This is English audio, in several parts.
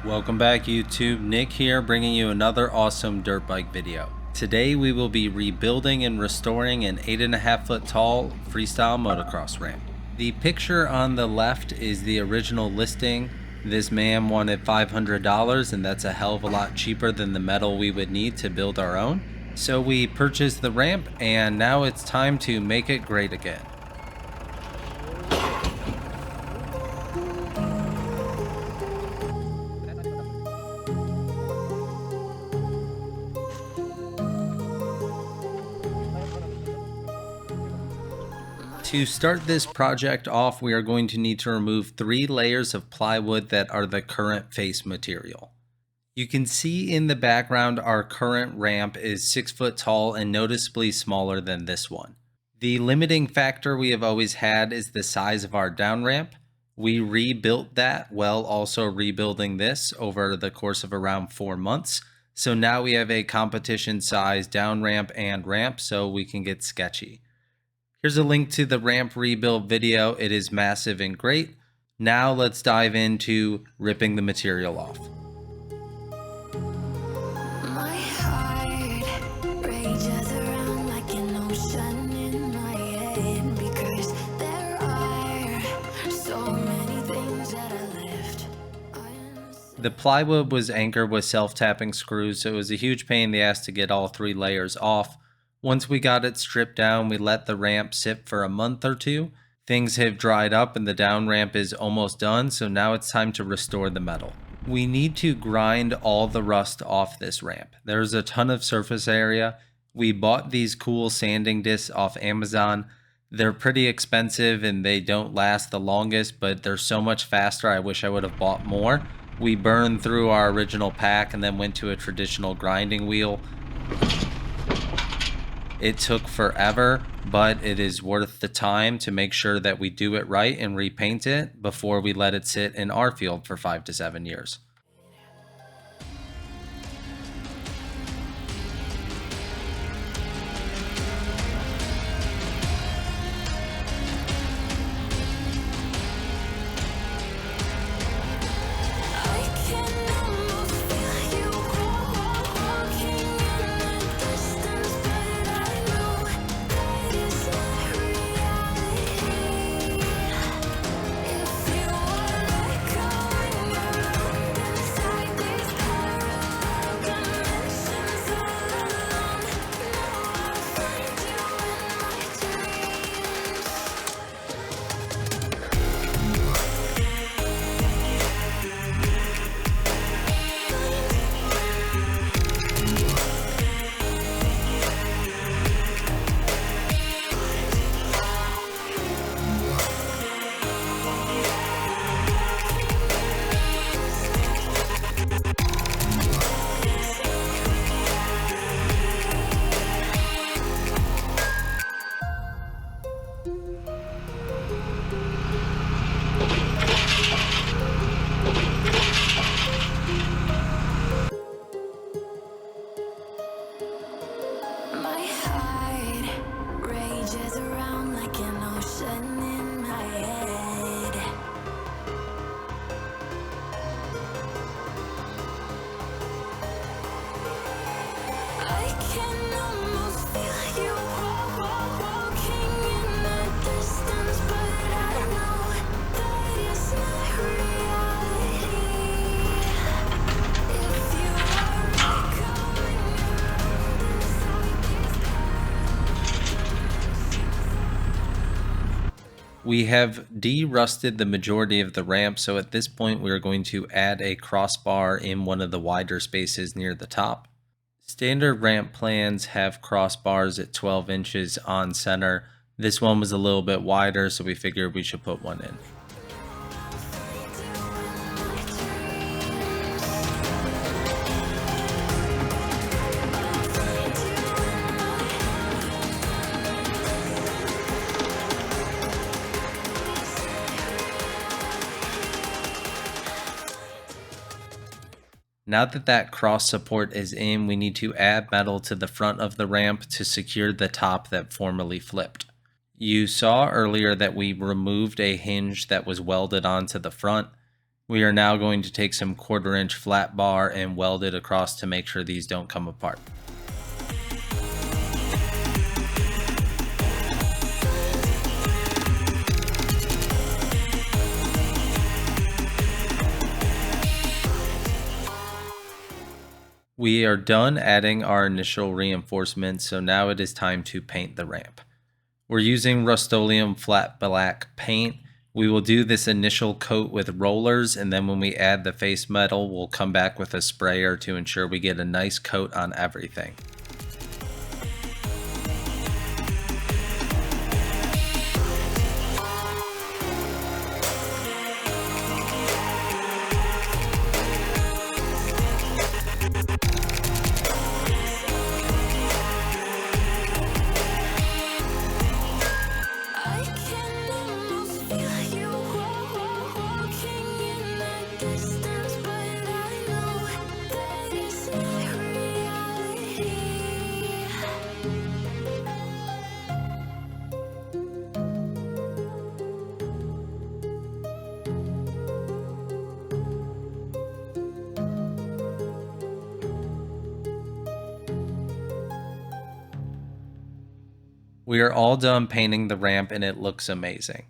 Welcome back YouTube, Nick here bringing you another awesome dirt bike video. Today we will be rebuilding and restoring an 8.5 foot tall freestyle motocross ramp. The picture on the left is the original listing. This man wanted $500 and that's a hell of a lot cheaper than the metal we would need to build our own. So we purchased the ramp and now it's time to make it great again. To start this project off, we are going to need to remove 3 layers of plywood that are the current face material. You can see in the background our current ramp is 6 foot tall and noticeably smaller than this one. The limiting factor we have always had is the size of our down ramp. We rebuilt that while also rebuilding this over the course of around 4 months. So now we have a competition size down ramp and ramp so we can get sketchy. Here's a link to the ramp rebuild video. It is massive and great. Now let's dive into ripping the material off. My heart rages around like an ocean in my head because there are so many things that I left. The plywood was anchored with self-tapping screws, so it was a huge pain in the ass to get all 3 layers off. Once we got it stripped down, we let the ramp sit for a month or 2. Things have dried up and the down ramp is almost done, so now it's time to restore the metal. We need to grind all the rust off this ramp. There's a ton of surface area. We bought these cool sanding discs off Amazon. They're pretty expensive and they don't last the longest, but they're so much faster. I wish I would have bought more. We burned through our original pack and then went to a traditional grinding wheel. It took forever, but it is worth the time to make sure that we do it right and repaint it before we let it sit in our field for 5 to 7 years. We have de-rusted the majority of the ramp, so at this point we are going to add a crossbar in one of the wider spaces near the top. Standard ramp plans have crossbars at 12 inches on center. This one was a little bit wider, so we figured we should put one in. Now that that cross support is in, we need to add metal to the front of the ramp to secure the top that formerly flipped. You saw earlier that we removed a hinge that was welded onto the front. We are now going to take some 1/4 inch flat bar and weld it across to make sure these don't come apart. We are done adding our initial reinforcements, so now it is time to paint the ramp. We're using Rust-Oleum flat black paint. We will do this initial coat with rollers, and then when we add the face metal, we'll come back with a sprayer to ensure we get a nice coat on everything. I can almost feel you walking in the distance, but I know that it's not reality. We are all done painting the ramp and it looks amazing.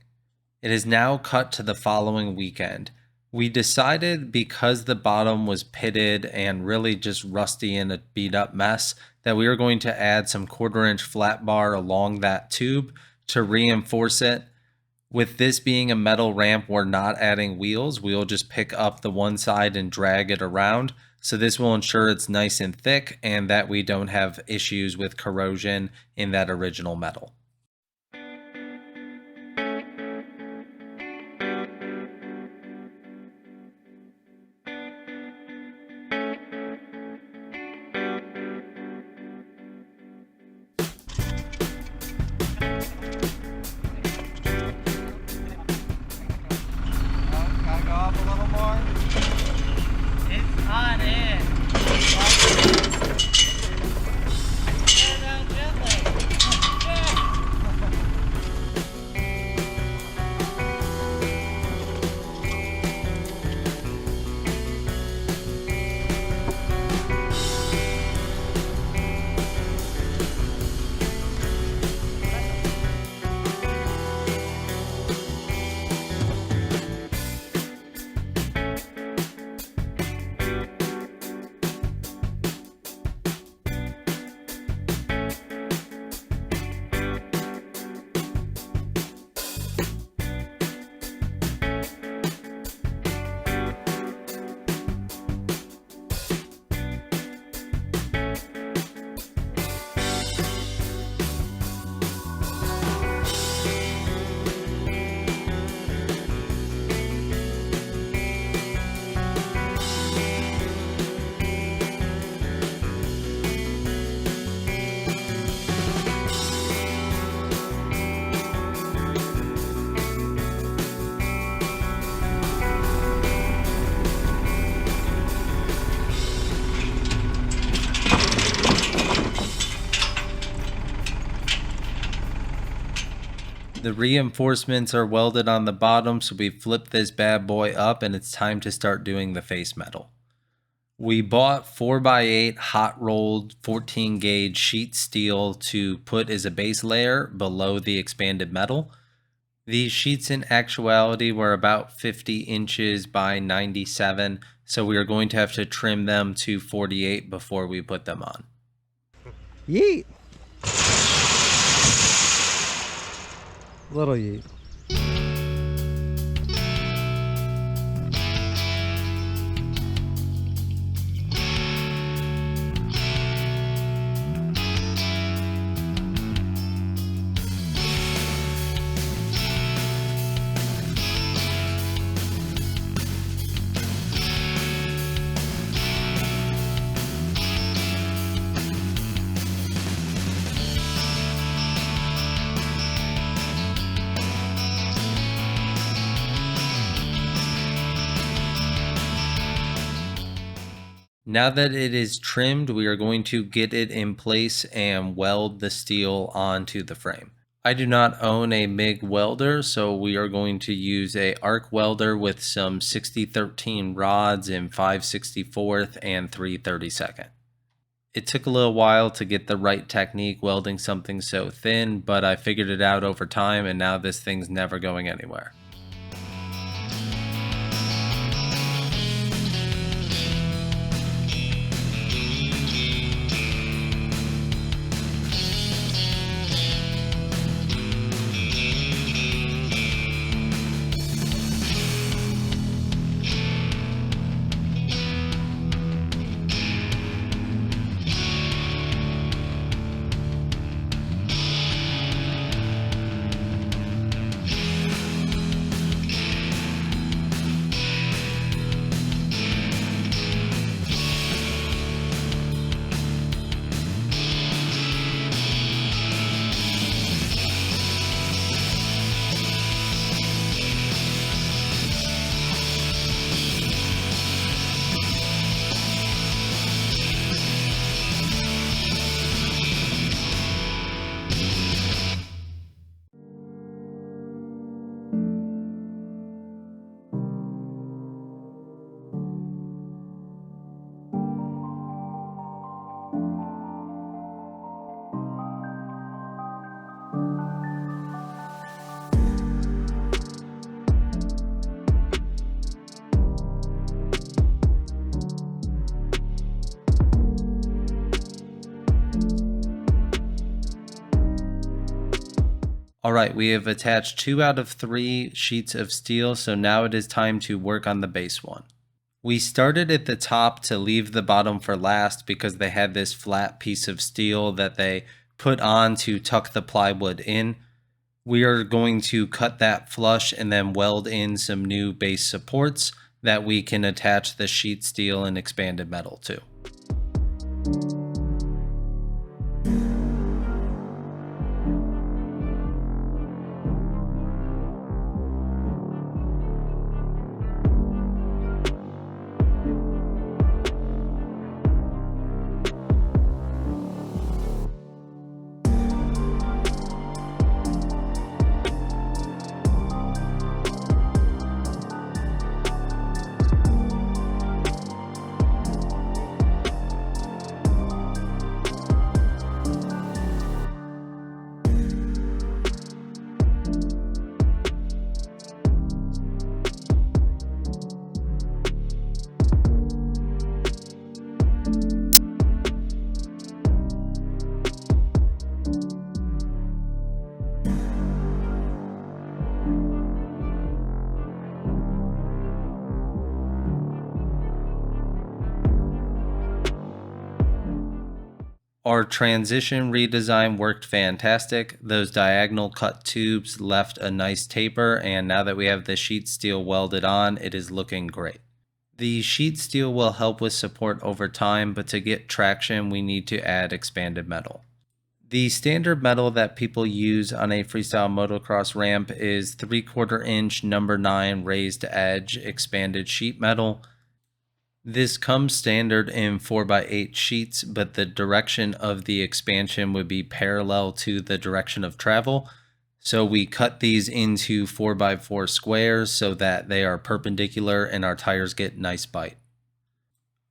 It is now cut to the following weekend. We decided because the bottom was pitted and really just rusty and a beat up mess that we were going to add some 1/4 inch flat bar along that tube to reinforce it. With this being a metal ramp, we're not adding wheels. We'll just pick up the one side and drag it around. So this will ensure it's nice and thick and that we don't have issues with corrosion in that original metal. Gotta go up a little more. It's on in. Tear down gently. The reinforcements are welded on the bottom, so we flip this bad boy up and it's time to start doing the face metal. We bought 4x8 hot rolled 14 gauge sheet steel to put as a base layer below the expanded metal. These sheets in actuality were about 50 inches by 97, so we are going to have to trim them to 48 before we put them on. Yeet. Little yeet. Now that it is trimmed, we are going to get it in place and weld the steel onto the frame. I do not own a MIG welder, so we are going to use a arc welder with some 6013 rods in 5/64 and 3/32. It took a little while to get the right technique welding something so thin, but I figured it out over time and now this thing's never going anywhere. Alright, we have attached 2 out of 3 sheets of steel, so now it is time to work on the base one. We started at the top to leave the bottom for last because they had this flat piece of steel that they put on to tuck the plywood in. We are going to cut that flush and then weld in some new base supports that we can attach the sheet steel and expanded metal to. Our transition redesign worked fantastic. Those diagonal cut tubes left a nice taper, and now that we have the sheet steel welded on, it is looking great. The sheet steel will help with support over time, but to get traction, we need to add expanded metal. The standard metal that people use on a freestyle motocross ramp is 3/4 inch number 9 raised edge expanded sheet metal. This comes standard in 4x8 sheets, but the direction of the expansion would be parallel to the direction of travel. So we cut these into 4x4 squares so that they are perpendicular and our tires get nice bite.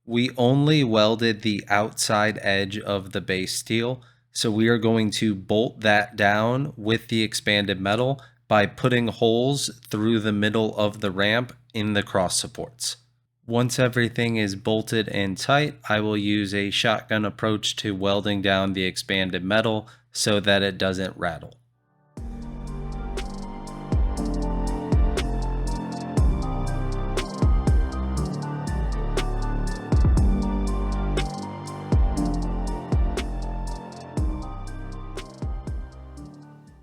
We only welded the outside edge of the base steel, so we are going to bolt that down with the expanded metal by putting holes through the middle of the ramp in the cross supports. Once everything is bolted and tight, I will use a shotgun approach to welding down the expanded metal so that it doesn't rattle.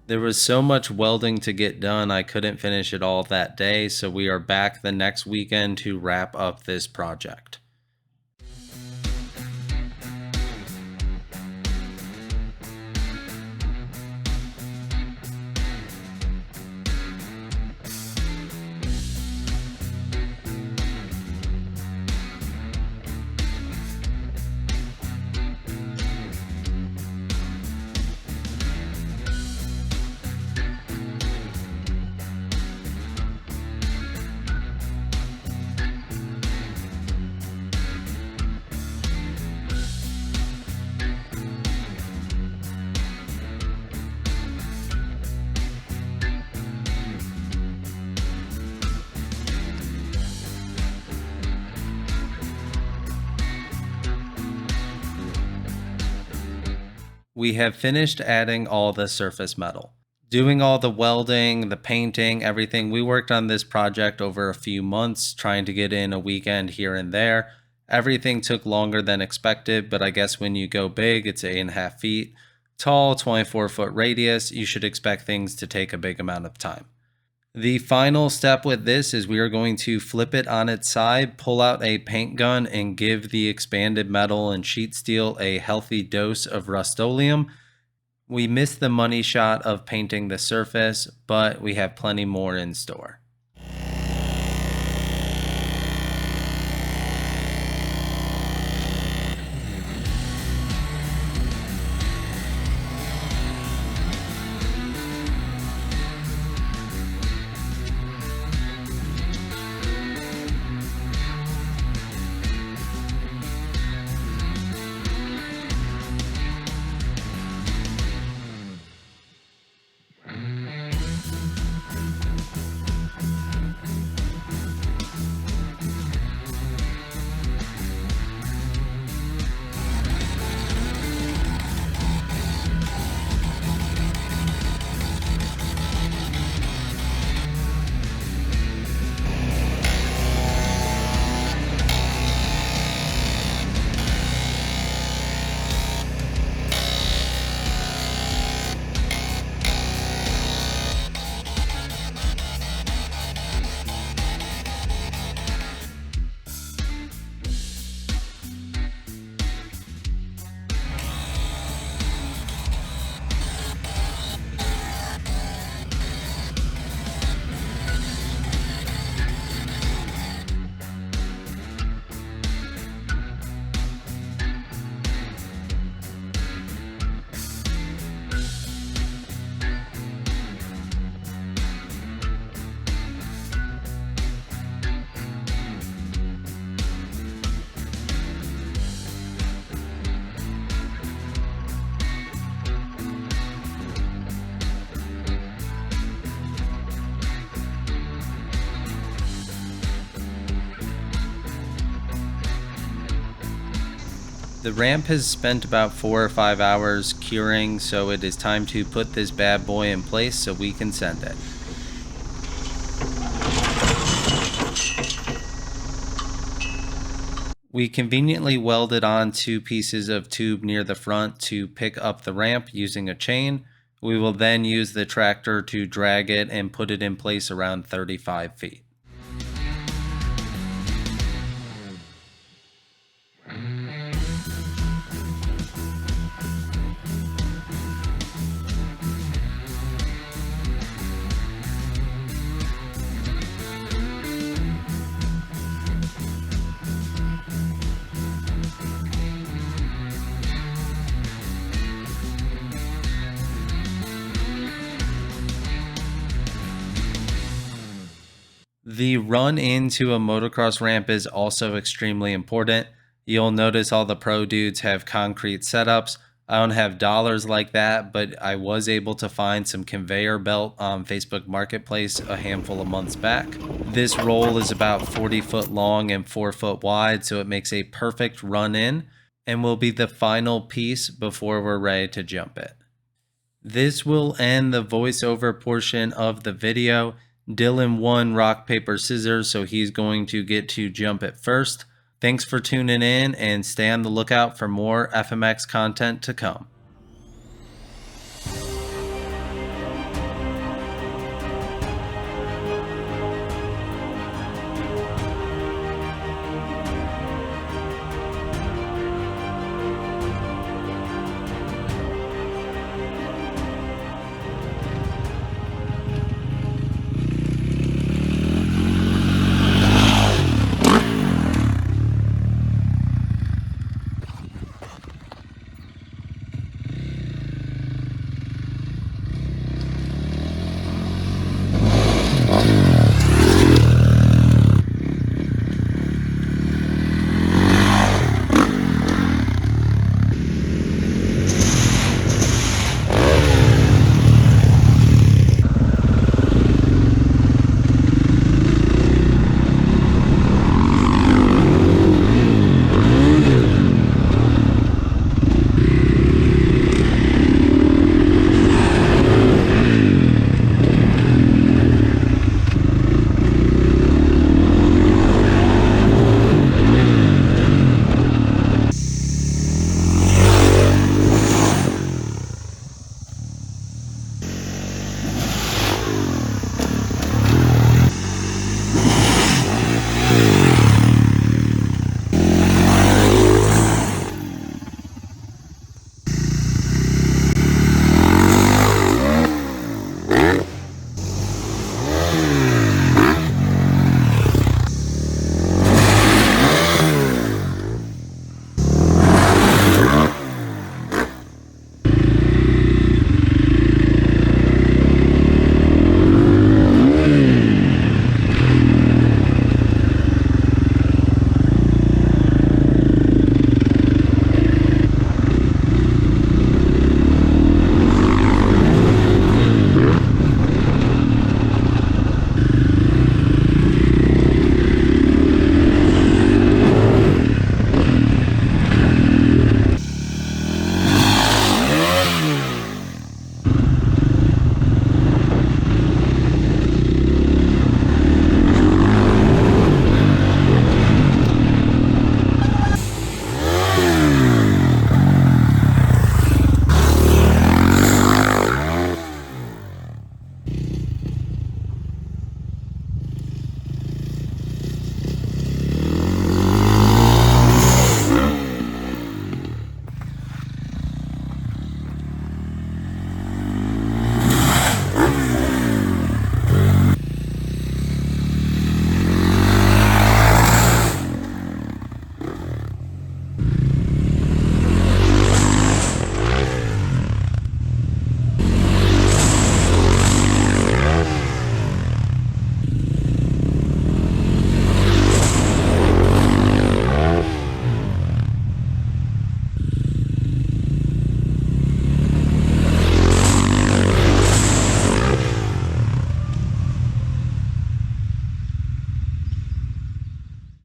There was so much welding to get done, I couldn't finish it all that day, so we are back the next weekend to wrap up this project. We have finished adding all the surface metal. Doing all the welding, the painting, everything. We worked on this project over a few months, trying to get in a weekend here and there. Everything took longer than expected, but I guess when you go big, it's 8.5 feet tall, 24-foot radius. You should expect things to take a big amount of time. The final step with this is we are going to flip it on its side, pull out a paint gun, and give the expanded metal and sheet steel a healthy dose of Rust-Oleum. We missed the money shot of painting the surface, but we have plenty more in store. The ramp has spent about 4 or 5 hours curing, so it is time to put this bad boy in place so we can send it. We conveniently welded on 2 pieces of tube near the front to pick up the ramp using a chain. We will then use the tractor to drag it and put it in place around 35 feet. The run into a motocross ramp is also extremely important. You'll notice all the pro dudes have concrete setups. I don't have dollars like that, but I was able to find some conveyor belt on Facebook Marketplace a handful of months back. This roll is about 40 foot long and 4 foot wide, so it makes a perfect run in and will be the final piece before we're ready to jump it. This will end the voiceover portion of the video. Dylan won rock, paper, scissors, so he's going to get to jump it first. Thanks for tuning in and stay on the lookout for more FMX content to come.